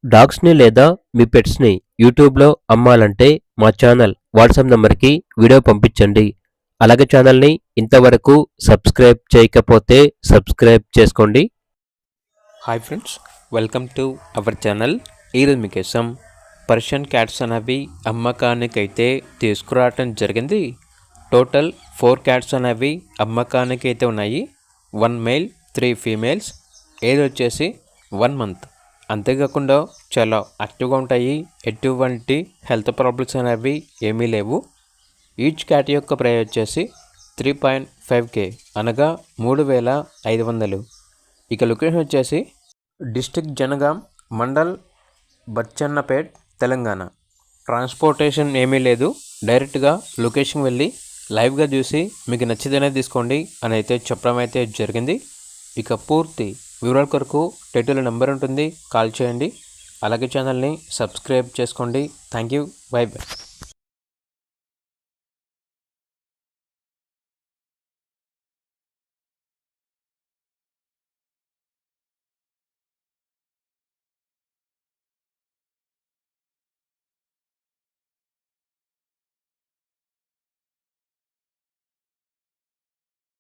డాగ్స్‌ని లేదా మీ పెట్స్‌ని యూట్యూబ్‌లో అమ్మాలంటే మా ఛానల్ వాట్సాప్ నంబర్‌కి వీడియో పంపించండి. అలాగే ఛానల్‌ని ఇంతవరకు సబ్స్క్రైబ్ చేయకపోతే సబ్స్క్రైబ్ చేసుకోండి. Hi friends, welcome to our channel. ఈరోజు మీకోసం పర్షియన్ క్యాట్స్ అనేవి అమ్మకానికైతే తీసుకురావటం జరిగింది. టోటల్ 4 క్యాట్స్ అనేవి అమ్మకానికైతే ఉన్నాయి. 1 మేల్ 3 ఫీమేల్స్. ఏజ్ వచ్చేసి 1 మంత్. అంతేకాకుండా చాలా యాక్టివ్గా ఉంటాయి. ఎటువంటి హెల్త్ ప్రాబ్లమ్స్ అనేవి ఏమీ లేవు. ఈచ్ క్యాట్ యొక్క ప్రైస్ వచ్చేసి 3.5K అనగా 3,500. ఇక లొకేషన్ వచ్చేసి డిస్ట్రిక్ట్ జనగాం, మండల్ బచ్చన్నపేట్, తెలంగాణ. ట్రాన్స్పోర్టేషన్ ఏమీ లేదు. డైరెక్ట్గా లొకేషన్ వెళ్ళి లైవ్గా చూసి మీకు నచ్చితేనే తీసుకోండి అని అయితే చెప్పడం అయితే జరిగింది. ఇక పూర్తి వివరాల కొరకు టైటిల్ నెంబర్ ఉంటుంది, కాల్ చేయండి. అలాగే ఛానల్ని సబ్స్క్రైబ్ చేసుకోండి. Thank you. By by.